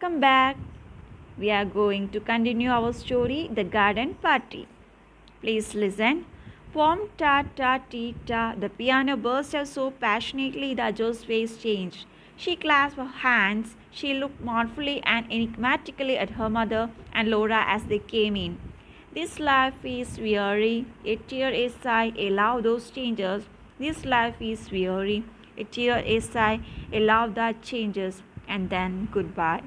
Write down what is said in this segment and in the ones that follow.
Welcome back. We are going to continue our story, The Garden Party. Please listen. Pom ta ta ti ta. The piano burst out so passionately that Jo's face changed. She clasped her hands. She looked mournfully and enigmatically at her mother and Laura as they came in. This life is weary. A tear, a sigh, allow those changes. This life is weary. A tear, a sigh, allow that changes, and then goodbye.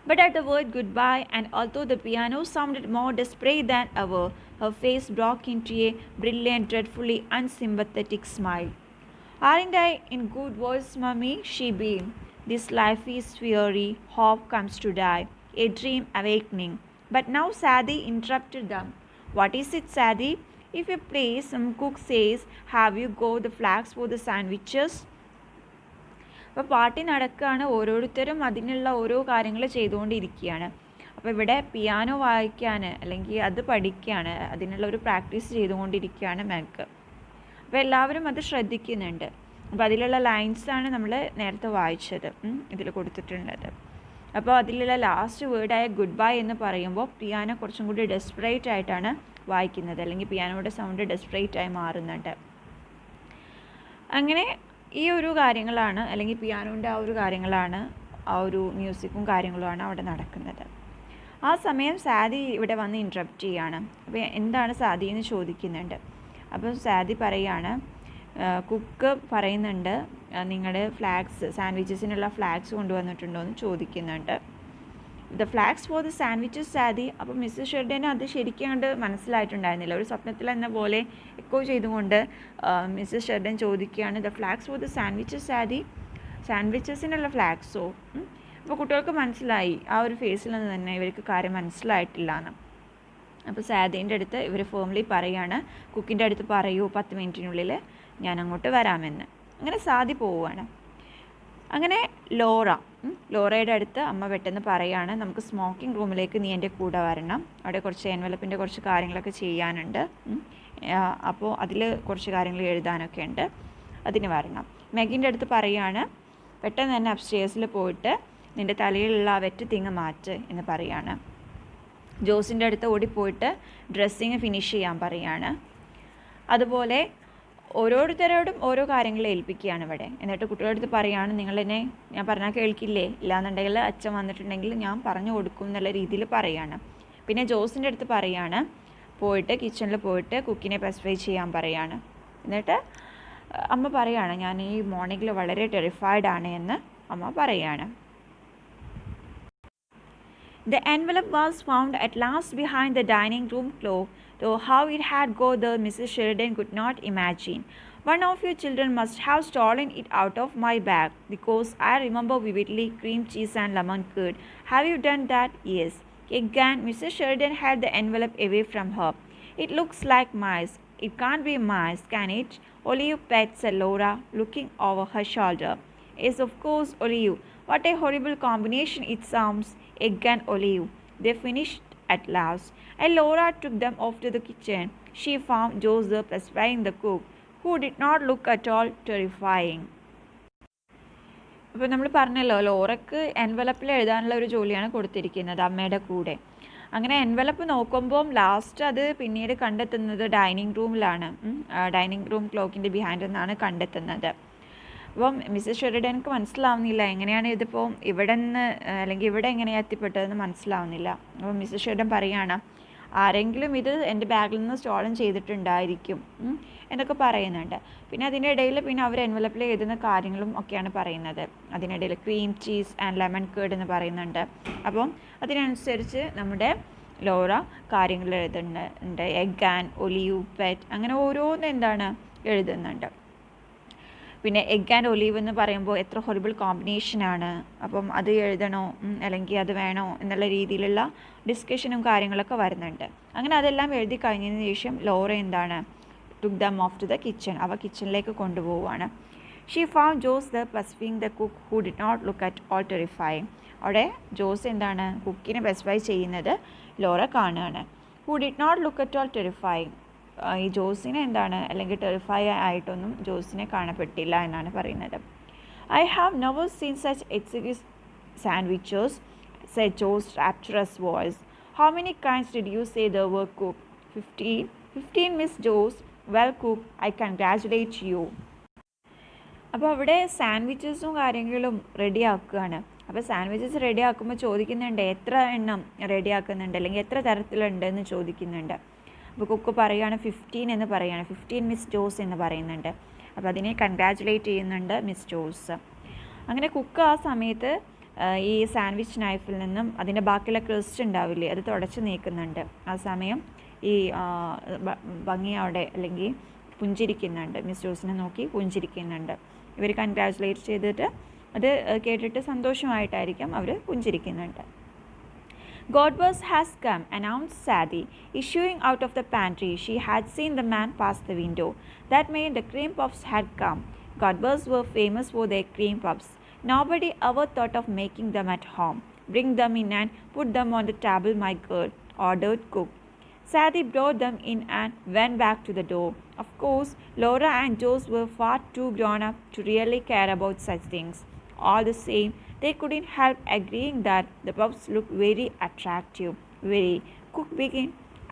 But at the word goodbye, and although the piano sounded more desperate than ever, her face broke into a brilliant, dreadfully unsympathetic smile. Aren't I in good voice, mummy? She beamed. This life is weary, hope comes to die, a dream awakening. But now Sadie interrupted them. What is it, Sadie? If you please, some cook says, have you got the flags for the sandwiches? അപ്പോൾ party നടക്കുകയാണ്, ഓരോരുത്തരും അതിനുള്ള ഓരോ കാര്യങ്ങൾ ചെയ്തുകൊണ്ടിരിക്കുകയാണ്. അപ്പോൾ ഇവിടെ piano വായിക്കാൻ അല്ലെങ്കിൽ അത് പഠിക്കുകയാണ്, അതിനുള്ള ഒരു പ്രാക്ടീസ് ചെയ്തുകൊണ്ടിരിക്കുകയാണ് മാക്ക്. അപ്പോൾ എല്ലാവരും അത് ശ്രദ്ധിക്കുന്നുണ്ട്. അപ്പോൾ അതിലുള്ള ലൈൻസാണ് നമ്മൾ നേരത്തെ വായിച്ചത്, ഇതിൽ കൊടുത്തിട്ടുള്ളത്. അപ്പോൾ അതിലുള്ള ലാസ്റ്റ് വേർഡായ ഗുഡ് ബൈ എന്ന് പറയുമ്പോൾ പിയാനോ കുറച്ചും കൂടി ഡെസ്പറേറ്റ് ആയിട്ടാണ് വായിക്കുന്നത്, അല്ലെങ്കിൽ പിയാനോയുടെ സൗണ്ട് ഡെസ്പറേറ്റ് ആയി മാറുന്നുണ്ട്. അങ്ങനെ ഈ ഒരു കാര്യങ്ങളാണ്, അല്ലെങ്കിൽ പിയാനോൻ്റെ ആ ഒരു കാര്യങ്ങളാണ്, ആ ഒരു മ്യൂസിക്കും കാര്യങ്ങളുമാണ് അവിടെ നടക്കുന്നത്. ആ സമയം സാദി ഇവിടെ വന്ന് ഇൻട്രപ്റ്റ് ചെയ്യാണ്. അപ്പോൾ എന്താണ് സാദി എന്ന് ചോദിക്കുന്നുണ്ട്. അപ്പോൾ സാദി പറയാണ്, കുക്ക് പറയുന്നുണ്ട് നിങ്ങളുടെ ഫ്ലാഗ്സ്, സാൻഡ്വിച്ചസിനുള്ള ഫ്ലാഗ്സ് കൊണ്ടുവന്നിട്ടുണ്ടോ എന്ന് ചോദിക്കുന്നുണ്ട്. The flags for the sandwiches Saadi. അപ്പോൾ മിസ്സസ് ഷെർഡന് അത് ശരിക്കും കണ്ട് മനസ്സിലായിട്ടുണ്ടായിരുന്നില്ല. ഒരു സ്വപ്നത്തിൽ എന്ന പോലെ എക്കോ ചെയ്തുകൊണ്ട് മിസ്സസ് ഷെർഡൻ ചോദിക്കുകയാണ്, the flags for the sandwiches Sadie, സാൻഡ്വിച്ചസിനുള്ള ഫ്ലാഗ്സോ? അപ്പോൾ കുട്ടികൾക്ക് മനസ്സിലായി, ആ ഒരു ഫേസിൽ നിന്ന് തന്നെ ഇവർക്ക് കാര്യം മനസ്സിലായിട്ടില്ല എന്ന്. അപ്പോൾ സാദീൻ്റെ അടുത്ത് ഇവർ ഫേംലി പറയുകയാണ്, കുക്കിൻ്റെ അടുത്ത് പറയൂ 10 മിനിറ്റിനുള്ളിൽ ഞാൻ അങ്ങോട്ട് വരാമെന്ന്. അങ്ങനെ സാദി പോവുകയാണ്. അങ്ങനെ ലോറയുടെ അടുത്ത് അമ്മ പെട്ടെന്ന് പറയുകയാണ്, നമുക്ക് സ്മോക്കിംഗ് റൂമിലേക്ക് നീ എൻ്റെ കൂടെ വരണം, അവിടെ കുറച്ച് എൻവലപ്പിൻ്റെ കുറച്ച് കാര്യങ്ങളൊക്കെ ചെയ്യാനുണ്ട്, അപ്പോൾ അതിൽ കുറച്ച് കാര്യങ്ങൾ എഴുതാനൊക്കെ ഉണ്ട്, അതിന് വരണം. മെഗിൻ്റെ അടുത്ത് പറയുകയാണ്, പെട്ടെന്ന് തന്നെ അപ്സ്റ്റേഴ്സിൽ പോയിട്ട് നിൻ്റെ തലയിലുള്ള ആ വെറ്റ് തിങ്ങ് മാറ്റ് എന്ന് പറയുകയാണ്. ജോസിൻ്റെ അടുത്ത് ഓടിപ്പോയിട്ട് ഡ്രസ്സിങ് ഫിനിഷ് ചെയ്യാൻ പറയുകയാണ്. അതുപോലെ ഓരോരുത്തരോടും ഓരോ കാര്യങ്ങൾ ഏൽപ്പിക്കുകയാണ് ഇവിടെ. എന്നിട്ട് കുട്ടികളുടെ അടുത്ത് പറയുകയാണ്, നിങ്ങളെന്നെ ഞാൻ പറഞ്ഞാൽ കേൾക്കില്ലേ, ഇല്ലാന്നുണ്ടെങ്കിൽ അച്ഛൻ വന്നിട്ടുണ്ടെങ്കിൽ ഞാൻ പറഞ്ഞു കൊടുക്കും എന്നുള്ള രീതിയിൽ പറയുകയാണ്. പിന്നെ ജോസിൻ്റെ അടുത്ത് പറയുകയാണ്, പോയിട്ട് കിച്ചണിൽ പോയിട്ട് കുക്കിനെ പെസിഫൈ ചെയ്യാൻ പറയുകയാണ്. എന്നിട്ട് അമ്മ പറയുകയാണ്, ഞാൻ ഈ മോർണിംഗിൽ വളരെ ടെറിഫൈഡ് ആണ് എന്ന് അമ്മ പറയുകയാണ്. The envelope was found at last behind the dining room clock, though how it had got there Mrs. Sheridan could not imagine. One of your children must have stolen it out of my bag, because I remember vividly cream cheese and lemon curd. Have you done that? Yes. Again, Mrs. Sheridan had the envelope away from her. It looks like mice. It can't be mice, can it? Olive pet, said Laura, looking over her shoulder. Yes, of course, Olive. What a horrible combination it sounds. Egg and olive. They finished at last, and Laura took them off to the kitchen. She found Joseph pacifying the cook, who did not look at all terrifying. അപ്പോൾ നമ്മൾ പറഞ്ഞല്ലോ, ലോറയ്ക്ക് എൻവലപ്പിൽ എഴുതാനുള്ള ഒരു ജോലിയാണ് കൊടുത്തിരിക്കുന്നത് അമ്മയുടെ കൂടെ. അങ്ങനെ എൻവലപ്പ് നോക്കുമ്പം ലാസ്റ്റ് അത് പിന്നീട് കണ്ടെത്തുന്നത് ഡൈനിങ് റൂമിലാണ്, ഡൈനിങ് റൂം ക്ലോക്കിൻ്റെ ബിഹൈൻഡ് നിന്നാണ് കണ്ടെത്തുന്നത്. അപ്പം മിസ്സസ് ഷെറിഡൻക്ക് മനസ്സിലാവുന്നില്ല എങ്ങനെയാണ് ഇതിപ്പോൾ ഇവിടെ നിന്ന് അല്ലെങ്കിൽ ഇവിടെ എങ്ങനെയാണ് എത്തിപ്പെട്ടതെന്ന് മനസ്സിലാവുന്നില്ല. അപ്പം മിസ്സസ് ഷെറിഡൻ പറയുകയാണ്, ആരെങ്കിലും ഇത് എൻ്റെ ബാഗിൽ നിന്ന് സ്റ്റോളൻ ചെയ്തിട്ടുണ്ടായിരിക്കും എന്നൊക്കെ പറയുന്നുണ്ട്. പിന്നെ അതിൻ്റെ ഇടയിൽ പിന്നെ അവർ എൻവലപ്പിൽ എഴുതുന്ന കാര്യങ്ങളും ഒക്കെയാണ് പറയുന്നത്. അതിനിടയിൽ cream cheese and lemon curd എന്ന് പറയുന്നുണ്ട്. അപ്പം അതിനനുസരിച്ച് നമ്മുടെ ലോറ കാര്യങ്ങൾ എഴുതുന്നുണ്ട്. എഗ് ആൻഡ് ഒലീവ് പെറ്റ്, അങ്ങനെ ഓരോന്ന് എന്താണ് എഴുതുന്നുണ്ട്. പിന്നെ എഗ് ആൻഡ് ഒലീവ് എന്ന് പറയുമ്പോൾ എത്ര ഹൊറിബിൾ കോമ്പിനേഷനാണ്, അപ്പം അത് എഴുതണോ അല്ലെങ്കിൽ അത് വേണോ എന്നുള്ള രീതിയിലുള്ള ഡിസ്കഷനും കാര്യങ്ങളൊക്കെ വരുന്നുണ്ട്. അങ്ങനെ അതെല്ലാം എഴുതി കഴിഞ്ഞതിന് ശേഷം ലോറ എന്താണ് took them off to the kitchen. അവ കിച്ചണിലേക്ക് കൊണ്ടുപോവുകയാണ്. She found Jose the pacifying the cook who did not look at all terrifying. അവിടെ ജോസ് എന്താണ് കുക്കിനെ പെസിഫൈ ചെയ്യുന്നത് ലോറ കാണുകയാണ്. Who did not look at all terrifying. ഈ ജോസിനെ എന്താണ് അല്ലെങ്കിൽ ടെറിഫൈ ആയിട്ടൊന്നും ജോസിനെ കാണപ്പെട്ടില്ല എന്നാണ് പറയുന്നത്. I have never seen such Sandwiches, said Joe's rapturous voice. How many kinds did you say there were cooked? 15. 15, Miss Joes. Well cooked. I congratulate you. അപ്പോൾ അവിടെ സാൻഡ്വിച്ചസും കാര്യങ്ങളും റെഡിയാക്കുകയാണ്. അപ്പോൾ സാൻഡ്വിച്ചസ് റെഡിയാക്കുമ്പോൾ ചോദിക്കുന്നുണ്ട് എത്ര എണ്ണം റെഡിയാക്കുന്നുണ്ട് അല്ലെങ്കിൽ എത്ര തരത്തിലുണ്ട് എന്ന് ചോദിക്കുന്നുണ്ട്. അപ്പോൾ കുക്ക് പറയുകയാണ് 15 എന്ന് പറയുകയാണ്. 15 മിസ് ജോസ് എന്ന് പറയുന്നുണ്ട്. അപ്പോൾ അതിനെ കൺഗ്രാജുലേറ്റ് ചെയ്യുന്നുണ്ട് മിസ് ജോസ്. അങ്ങനെ കുക്ക് ആ സമയത്ത് ഈ സാൻഡ്വിച്ച് നൈഫിൽ നിന്നും അതിൻ്റെ ബാക്കിയുള്ള ക്രസ്റ്റ് ഉണ്ടാവില്ലേ അത് തുടച്ച് നീക്കുന്നുണ്ട്. ആ സമയം ഈ ഭംഗിയോടെ അല്ലെങ്കിൽ പുഞ്ചിരിക്കുന്നുണ്ട്. മിസ് ജോസിനെ നോക്കി പുഞ്ചിരിക്കുന്നുണ്ട്. ഇവർ കൺഗ്രാജുലേറ്റ് ചെയ്തിട്ട് അത് കേട്ടിട്ട് സന്തോഷമായിട്ടായിരിക്കും അവർ പുഞ്ചിരിക്കുന്നുണ്ട്. Godbuzz has come, announced Sadie. Issuing out of the pantry, she had seen the man pass the window. That meant the cream puffs had come. Godbuzz were famous for their cream puffs. Nobody ever thought of making them at home. Bring them in and put them on the table, my girl, ordered cook. Sadie brought them in and went back to the door. Of course, Laura and Joe were far too grown up to really care about such things. All the same, they couldn't help agreeing that the puffs looked very attractive. Very. Cook began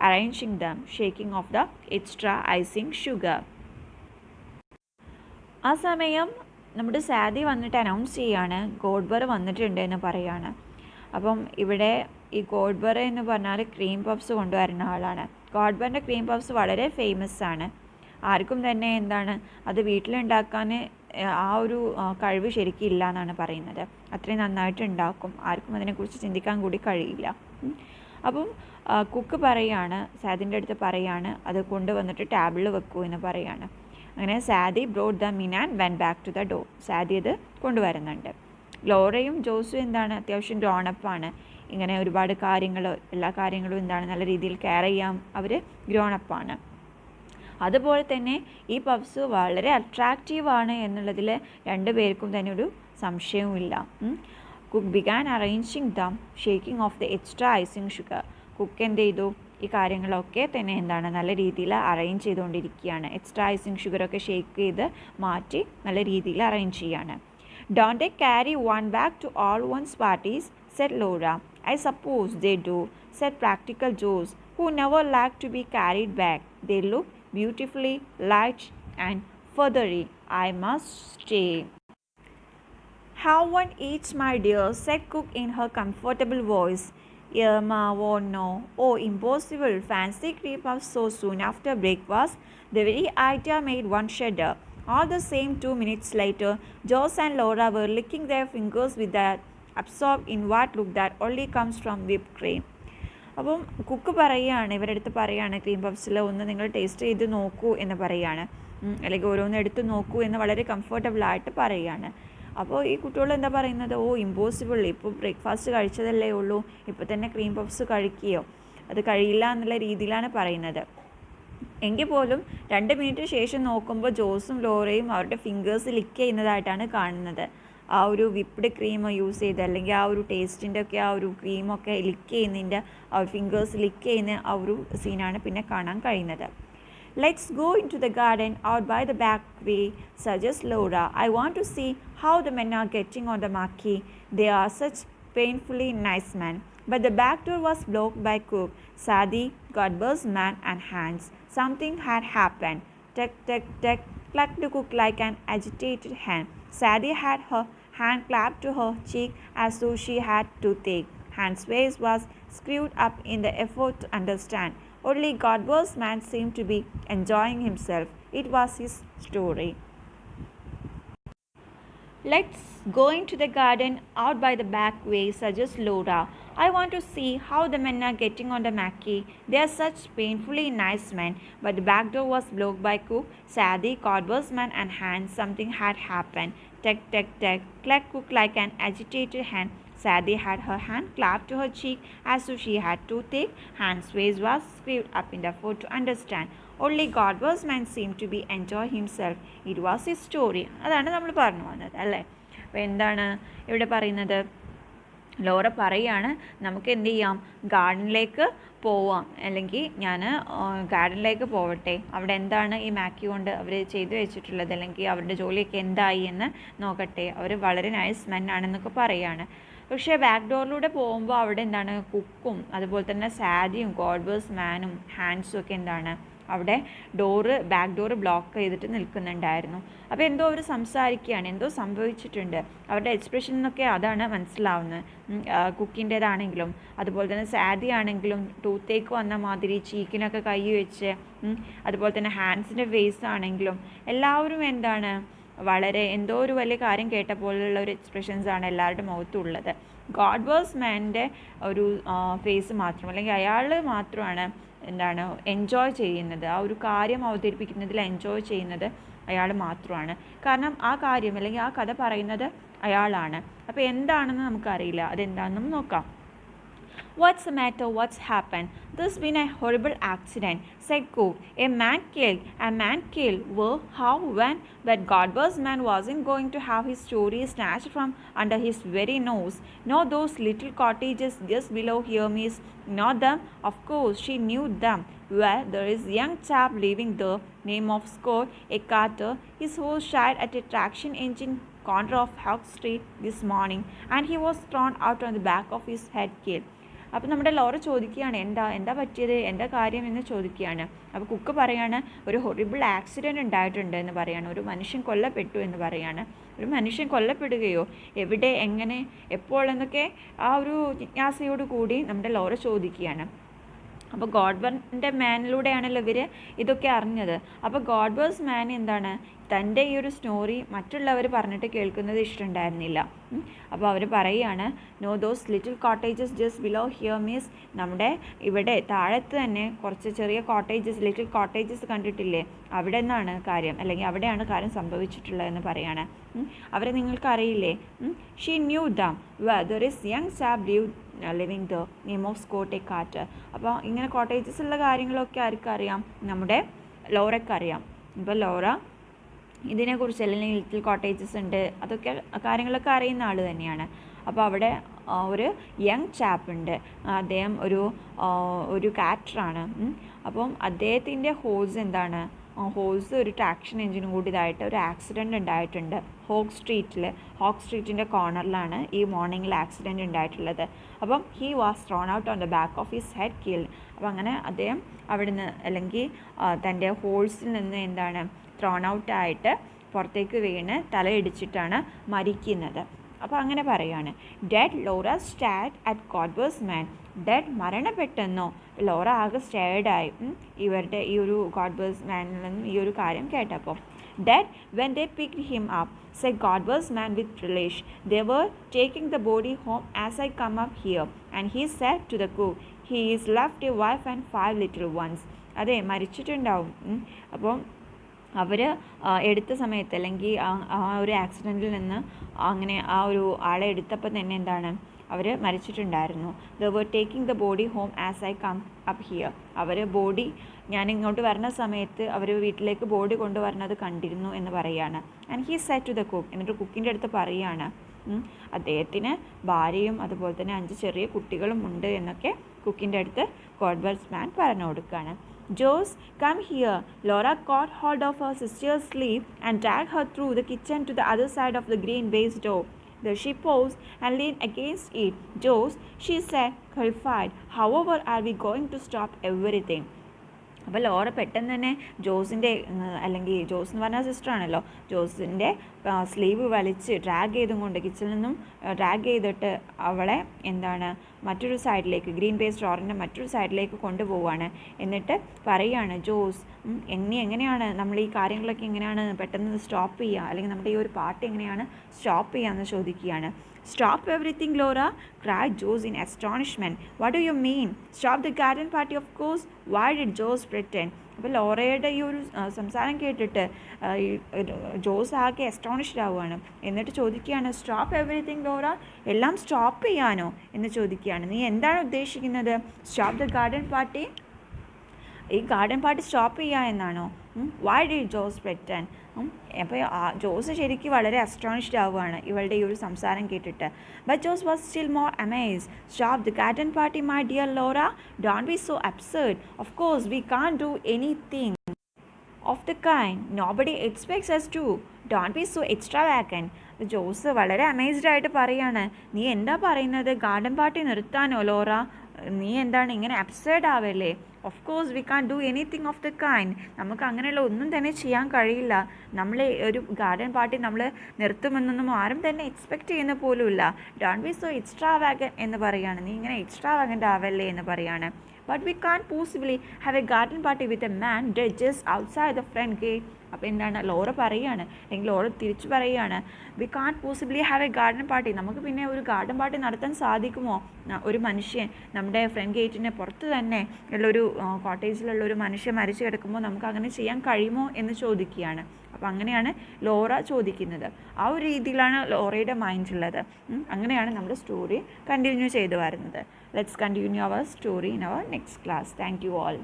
arranging them, shaking off the extra icing sugar. ആ സമയം നമ്മുടെ സാദി വന്നിട്ട് announce ചെയ്യാണ് ഗോഡ്ബർ വന്നിട്ടുണ്ട് എന്ന് പറയാണ്. അപ്പം ഇവിടെ ഈ ഗോഡ്ബർ എന്ന് പറഞ്ഞാൽ ക്രീം പഫ്സ് കൊണ്ടുവരുന്ന ആളാണ്. ഗോഡ്ബറിൻ്റെ ക്രീം പഫ്സ് വളരെ ഫേമസ് ആണ്. ആർക്കും തന്നെ എന്താണ് അത് വീട്ടിലുണ്ടാക്കാൻ ആ ഒരു കഴിവ് ശരിക്കും ഇല്ല എന്നാണ് പറയുന്നത്. അത്രയും നന്നായിട്ട് ഉണ്ടാക്കും. ആർക്കും അതിനെക്കുറിച്ച് ചിന്തിക്കാൻ കൂടി കഴിയില്ല. അപ്പം കുക്ക് പറയാണ്, സാദിൻ്റെ അടുത്ത് പറയാണ് അത് കൊണ്ടുവന്നിട്ട് ടേബിളിൽ വെക്കൂ എന്ന് പറയാണ്. അങ്ങനെ Sadie brought the men and went back to the door. Sadie അത് കൊണ്ടുവരുന്നുണ്ട്. ലോറയും ജോസും എന്താണ് അത്യാവശ്യം ഗ്രോണപ്പാണ്. ഇങ്ങനെ ഒരുപാട് കാര്യങ്ങൾ എല്ലാ കാര്യങ്ങളും എന്താണ് നല്ല രീതിയിൽ കെയർ ചെയ്യാൻ അവർ ഗ്രോണപ്പാണ്. അതുപോലെ തന്നെ ഈ പഫ്സ് വളരെ അട്രാക്റ്റീവാണ് എന്നുള്ളതിൽ രണ്ടുപേർക്കും തന്നെ ഒരു സംശയവുമില്ല. Cook began arranging dum, shaking of the extra icing sugar. Cook എന്ത് ചെയ്തു ഈ കാര്യങ്ങളൊക്കെ തന്നെ എന്താണ് നല്ല രീതിയിൽ അറേഞ്ച് ചെയ്തുകൊണ്ടിരിക്കുകയാണ്. എക്സ്ട്രാ ഐസിങ് ഷുഗറൊക്കെ ഷേക്ക് ചെയ്ത് മാറ്റി നല്ല രീതിയിൽ അറേഞ്ച് ചെയ്യാണ്. Don't they carry one bag to all one's parties? Said Laura. I suppose they do, said practical Joe, who never liked to be carried back. They look beautifully light and feathery, I must say. Have one each, my dear, said Cook in her comfortable voice. Irma, oh no, oh impossible, fancy cream puffs so soon after breakfast. The very idea made one shudder. All the same, 2 minutes later, Joe and Laura were licking their fingers with that absorbed in what look that only comes from whipped cream. അപ്പം cook പറയുകയാണ്, ഇവരുടെ അടുത്ത് പറയുകയാണ് cream പഫ്സിൽ ഒന്ന് നിങ്ങൾ taste ചെയ്ത് നോക്കൂ എന്ന് പറയുകയാണ്. അല്ലെങ്കിൽ ഓരോന്ന് എടുത്ത് നോക്കൂ എന്ന് വളരെ കംഫർട്ടബിളായിട്ട് പറയുകയാണ്. അപ്പോൾ ഈ കുട്ടികൾ എന്താ പറയുന്നത്, ഓ ഇമ്പോസിബിൾ, ഇപ്പോൾ ബ്രേക്ക്ഫാസ്റ്റ് കഴിച്ചതല്ലേ ഉള്ളൂ, ഇപ്പോൾ തന്നെ ക്രീം പഫ്സ് കഴിക്കുകയോ, അത് കഴിയില്ല എന്നുള്ള രീതിയിലാണ് പറയുന്നത്. എങ്കിൽ പോലും 2 മിനിറ്റ് ശേഷം നോക്കുമ്പോൾ ജോസും ലോറയും അവരുടെ ഫിംഗേഴ്സ് ലിക്ക് ചെയ്യുന്നതായിട്ടാണ് കാണുന്നത്. ആ ഒരു വിപ്ഡ് ക്രീം യൂസ് ചെയ്ത് അല്ലെങ്കിൽ ആ ഒരു ടേസ്റ്റിൻ്റെ ഒക്കെ ആ ഒരു ക്രീമൊക്കെ ലിക്ക് ചെയ്യുന്നതിൻ്റെ ആ ഒരു ഫിംഗേഴ്സ് ലിക്ക് ചെയ്യുന്ന ആ ഒരു സീനാണ് പിന്നെ കാണാൻ കഴിയുന്നത്. Let's go into the garden out by the back way, suggests Laura. I want to see how the men are getting on the marquee. They are such painfully nice men. But the back door was blocked by Cook, Sadie, Godber's man and Hans. Something had happened. Tuck, tuck, tuck, clucked Cook like an agitated hen. Sadie had her hand clapped to her cheek as though she had toothache. Hans' face was screwed up in the effort to understand. Only Godber's man seemed to be enjoying himself. It was his story. Let's go into the garden out by the back way, suggests Laura. I want to see how the men are getting on the marquee. They are such painfully nice men. But the back door was blocked by Cook, Sadie, Godber's man and Hans. Something had happened. Tuck, tuck, tuck, clucked Cook like an agitated hen. Sadie had her hand clapped to her cheek as if she had toothache. Hans' face was screwed up in the effort to understand. Only Godber's man seemed to be enjoying himself. It was his story. അതാണ് നമ്മൾ പറഞ്ഞു വന്നത് അല്ലേ. അപ്പോൾ എന്താണ് ഇവിടെ പറയുന്നത്, Laura പറയാണ് നമുക്ക് എന്ത് ചെയ്യാം, ഗാർഡനിലേക്ക് പോവാം, അല്ലെങ്കിൽ ഞാൻ ഗാർഡനിലേക്ക് പോവട്ടെ, അവിടെ എന്താണ് ഈ മാക്കി കൊണ്ട് അവർ ചെയ്തു വെച്ചിട്ടുള്ളത്, അല്ലെങ്കിൽ അവരുടെ ജോലിയൊക്കെ എന്തായി എന്ന് നോക്കട്ടെ, അവർ വളരെ നൈസ് മെൻ ആണെന്നൊക്കെ പറയാണ്. പക്ഷേ ബാക്ക് ഡോറിലൂടെ പോകുമ്പോൾ അവിടെ എന്താണ് കുക്കും അതുപോലെ തന്നെ സാദിയും ഗോഡ്വേഴ്സ് മാനും ഹാൻസും ഒക്കെ എന്താണ് അവിടെ ബാക്ക് ഡോറ് ബ്ലോക്ക് ചെയ്തിട്ട് നിൽക്കുന്നുണ്ടായിരുന്നു. അപ്പോൾ എന്തോ അവർ സംസാരിക്കുകയാണ്, എന്തോ സംഭവിച്ചിട്ടുണ്ട്. അവരുടെ എക്സ്പ്രഷൻ എന്നൊക്കെ അതാണ് മനസ്സിലാവുന്നത്. കുക്കിൻ്റേതാണെങ്കിലും അതുപോലെ തന്നെ സാദി ആണെങ്കിലും ടൂത്തേക്ക് വന്ന മാതിരി ചീക്കിനൊക്കെ കൈ വെച്ച്, അതുപോലെ തന്നെ ഹാൻഡ്സിൻ്റെ ഫേസ് ആണെങ്കിലും എല്ലാവരും എന്താണ് വളരെ എന്തോ ഒരു വലിയ കാര്യം കേട്ട പോലെയുള്ള ഒരു എക്സ്പ്രഷൻസാണ് എല്ലാവരുടെ മുഖത്തുള്ളത്. ഗോഡ്വേഴ്സ് മാൻ്റെ ഒരു ഫേസ് മാത്രം, അല്ലെങ്കിൽ അയാൾ മാത്രമാണ് എന്താണ് എൻജോയ് ചെയ്യുന്നത്, ആ ഒരു കാര്യം അവതരിപ്പിക്കുന്നതിൽ എൻജോയ് ചെയ്യുന്നത് അയാൾ മാത്രമാണ്. കാരണം ആ കാര്യം അല്ലെങ്കിൽ ആ കഥ പറയുന്നത് അയാളാണ്. അപ്പോൾ എന്താണെന്ന് നമുക്കറിയില്ല, അതെന്താണെന്ന് നോക്കാം. What's the matter? What's happened? There's been a horrible accident, said Cook. A man killed. Where? How? When? But Godber's man wasn't going to have his story snatched from under his very nose. No, those little cottages just below here, miss. Not them. Of course, she knew them. Well, there is a young chap living there, name of Scott, a carter. His horse died at a traction engine corner of Hawk Street this morning, and he was thrown out on the back of his head killed. അപ്പോൾ നമ്മുടെ Laura ചോദിക്കുകയാണ്, എന്താ പറ്റിയത്, എന്താ കാര്യം എന്ന് ചോദിക്കുകയാണ്. അപ്പോൾ കുക്ക് പറയാണ്, ഒരു ഹൊറിബിൾ ആക്സിഡൻറ്റ് ഉണ്ടായിട്ടുണ്ട് എന്ന് പറയാണ്, ഒരു മനുഷ്യൻ കൊല്ലപ്പെട്ടു എന്ന് പറയാണ്. ഒരു മനുഷ്യൻ കൊല്ലപ്പെടുകയോ, എവിടെ, എങ്ങനെ, എപ്പോൾ എന്നൊക്കെ ആ ഒരു ജിജ്ഞാസയോട് കൂടി നമ്മുടെ ലോറ ചോദിക്കുകയാണ്. അപ്പോൾ ഗോഡ്ബറിൻ്റെ മാനിലൂടെയാണല്ലോ ഇവർ ഇതൊക്കെ അറിഞ്ഞത്. അപ്പോൾ ഗോഡ്ബേഴ്സ് മാൻ എന്താണ് തൻ്റെ ഈ ഒരു സ്റ്റോറി മറ്റുള്ളവർ പറഞ്ഞിട്ട് കേൾക്കുന്നത് ഇഷ്ടമുണ്ടായിരുന്നില്ല. അപ്പോൾ അവർ പറയുകയാണ്, no those little cottages just below here means, നമ്മുടെ ഇവിടെ താഴത്ത് തന്നെ കുറച്ച് ചെറിയ കോട്ടേജസ്, ലിറ്റിൽ കോട്ടേജസ് കണ്ടിട്ടില്ലേ, അവിടെ നിന്നാണ് കാര്യം, അല്ലെങ്കിൽ അവിടെയാണ് കാര്യം സംഭവിച്ചിട്ടുള്ളതെന്ന് പറയാണ്. അവരെ നിങ്ങൾക്കറിയില്ലേ? She knew them there is young chap living the name of Scott a carter. അപ്പോൾ ഇങ്ങനെ കോട്ടേജസ് ഉള്ള കാര്യങ്ങളൊക്കെ ആർക്കറിയാം? നമ്മുടെ ലോറയ്ക്കറിയാം. അപ്പോൾ ലോറ ഇതിനെക്കുറിച്ച്, അല്ലെങ്കിൽ ലിറ്റിൽ കോട്ടേജസ് ഉണ്ട്, അതൊക്കെ കാര്യങ്ങളൊക്കെ അറിയുന്ന ആൾ തന്നെയാണ്. അപ്പോൾ അവിടെ ഒരു യങ് ചാപ്പുണ്ട്, അദ്ദേഹം ഒരു കാറ്ററാണ്. അപ്പം അദ്ദേഹത്തിൻ്റെ ഹോഴ്സ് എന്താണ്, ഹോഴ്സ് ഒരു ട്രാക്ഷൻ എഞ്ചിനും കൂടി ഇതായിട്ട് ഒരു ആക്സിഡൻറ്റ് ഉണ്ടായിട്ടുണ്ട് ഹോക്ക് സ്ട്രീറ്റിൻ്റെ കോർണറിലാണ് ഈ മോർണിംഗിൽ ആക്സിഡൻറ്റ് ഉണ്ടായിട്ടുള്ളത്. അപ്പം he was thrown out on the back of his head killed. അപ്പം അങ്ങനെ അദ്ദേഹം അവിടുന്ന്, അല്ലെങ്കിൽ തൻ്റെ ഹോഴ്സിൽ നിന്ന് എന്താണ് ത്രോൺ ഔട്ടായിട്ട് പുറത്തേക്ക് വീണ് തലയിടിച്ചിട്ടാണ് മരിക്കുന്നത്. അപ്പോൾ അങ്ങനെ പറയാണ്. Dead Laura stared at Godber's man. Dead മരണപ്പെട്ടെന്നോ? ലോറ ആകെ സ്റ്റേഡായി ഇവരുടെ ഈ ഒരു ഗോഡ്ബേഴ്സ് മാനിൽ നിന്നും ഈ ഒരു കാര്യം കേട്ടപ്പോൾ. Dead when they picked him up, said Godber's man with relish. They were taking the body home as I come up here. And he said to the cook, he is left a wife and 5 little ones. അതെ, മരിച്ചിട്ടുണ്ടാവും. അപ്പോൾ അവർ എടുത്ത സമയത്ത്, അല്ലെങ്കിൽ ആ ഒരു ആക്സിഡൻറ്റിൽ നിന്ന് അങ്ങനെ ആ ഒരു ആളെ എടുത്തപ്പോൾ തന്നെ എന്താണ് അവർ മരിച്ചിട്ടുണ്ടായിരുന്നു. They were taking the body home as I come up here. അവർ ബോഡി ഞാൻ ഇങ്ങോട്ട് വരുന്ന സമയത്ത് അവർ വീട്ടിലേക്ക് ബോഡി കൊണ്ടുവരുന്നത് കണ്ടിരുന്നു എന്ന് പറയുകയാണ്. And he said to the cook. എന്നിട്ട് കുക്കിൻ്റെ അടുത്ത് പറയുകയാണ്, അദ്ദേഹത്തിന് ഭാര്യയും അതുപോലെ തന്നെ 5 ചെറിയ കുട്ടികളും ഉണ്ട് എന്നൊക്കെ കുക്കിൻ്റെ അടുത്ത് ഗോഡ്ബേഴ്സ് മാൻ പറഞ്ഞു കൊടുക്കുകയാണ്. Joes, come here. Laura caught hold of her sister's sleeve and dragged her through the kitchen to the other side of the green baize door. There she paused and leaned against it. Joes, she said, horrified, however are we going to stop everything? അപ്പോൾ Laura പെട്ടെന്ന് തന്നെ ജോസിൻ്റെ, അല്ലെങ്കിൽ ജോസ് എന്ന് പറഞ്ഞാൽ സിസ്റ്ററാണല്ലോ, ജോസിൻ്റെ sleeve വലിച്ച് drag ചെയ്തും കൊണ്ട് കിച്ചണിൽ നിന്നും ഡ്രാഗ് ചെയ്തിട്ട് അവളെ എന്താണ് മറ്റൊരു സൈഡിലേക്ക്, ഗ്രീൻ ബേസ് സ്റ്റോറിൻ്റെ മറ്റൊരു സൈഡിലേക്ക് കൊണ്ടുപോവുകയാണ്. എന്നിട്ട് പറയുകയാണ്, ജോസ് എങ്ങനെയാണ് നമ്മൾ ഈ കാര്യങ്ങളൊക്കെ എങ്ങനെയാണ് പെട്ടെന്ന് സ്റ്റോപ്പ് ചെയ്യുക, അല്ലെങ്കിൽ നമ്മുടെ ഈ ഒരു പാർട്ടി എങ്ങനെയാണ് സ്റ്റോപ്പ് ചെയ്യുക എന്ന് ചോദിക്കുകയാണ്. Stop everything, Laura, cried Joes in astonishment. What do you mean? Stop the garden party, of course. Why did Joes pretend? അപ്പോൾ ലോറയുടെ ഈ ഒരു സംസാരം കേട്ടിട്ട് ജോസ് ആകെ അസ്റ്റോണിഷ്ഡ് ആവുകയാണ്. എന്നിട്ട് ചോദിക്കുകയാണ്, സ്റ്റോപ്പ് എവറിത്തിങ് ലോറ, എല്ലാം സ്റ്റോപ്പ് ചെയ്യാനോ എന്ന് ചോദിക്കുകയാണ്. നീ എന്താണ് ഉദ്ദേശിക്കുന്നത്? സ്റ്റോപ്പ് ദ ഗാർഡൻ പാർട്ടി, ഈ ഗാർഡൻ പാർട്ടി സ്റ്റോപ്പ് ചെയ്യുക എന്നാണോ? Why did Jose pretend? അപ്പോൾ ജോസ് ശരിക്കും വളരെ അസ്റ്റോണിഷ്ഡ് ആവുകയാണ് ഇവളുടെ ഈ ഒരു സംസാരം കേട്ടിട്ട്. But Jose was still more amazed. Stop the garden party my dear Laura, don't be so absurd. Of course we can't do anything of the kind. Nobody expects us to. Don't be so extravagant. Jose വളരെ amazed ആയിട്ട് പറയാണ്, നീ എന്താ പറയുന്നത്, garden party നിർത്താനോ Laura? നീ എന്താണ് ഇങ്ങനെ absurd ആവല്ലേ? Of course we can do anything of the kind. നമുക്ക് അങ്ങനെയുള്ള ഒന്നും തന്നെ ചെയ്യാൻ കഴിയില്ല. നമ്മൾ ഒരു ഗാർഡൻ പാർട്ടി നമ്മൾ നിർത്തുമെന്നൊന്നും ആരും തന്നെ എക്സ്പെക്റ്റ് ചെയ്യുന്ന പോലുമില്ല. Don't be so extravagant എന്ന് പറയുകയാണ്, നീ ഇങ്ങനെ എക്സ്ട്രാ വാഗൻ്റ് ആവല്ലേ എന്ന് പറയുകയാണ്. But we can possibly have a garden party with a man just outside the front gate. അപ്പോൾ എന്താണ് ലോറ പറയുകയാണ്, അല്ലെങ്കിൽ ലോറ തിരിച്ചു പറയുകയാണ്, we can possibly have a garden party. നമുക്ക് പിന്നെ ഒരു ഗാർഡൻ പാർട്ടി നടത്താൻ സാധിക്കുമോ? ഒരു മനുഷ്യൻ നമ്മുടെ ഫ്രണ്ട് ഗേറ്റിന് പുറത്ത് തന്നെ ഉള്ളൊരു കോട്ടേജിലുള്ള ഒരു മനുഷ്യൻ മരിച്ചു കിടക്കുമ്പോൾ നമുക്ക് അങ്ങനെ ചെയ്യാൻ കഴിയുമോ എന്ന് ചോദിക്കുകയാണ്. അപ്പോൾ അങ്ങനെയാണ് ലോറ ചോദിക്കുന്നത്. ആ ഒരു രീതിയിലാണ് ലോറയുടെ മൈൻഡുള്ളത്. അങ്ങനെയാണ് നമ്മുടെ സ്റ്റോറി കണ്ടിന്യൂ ചെയ്തു വരുന്നത്. Let's continue our story in our next class. Thank you all.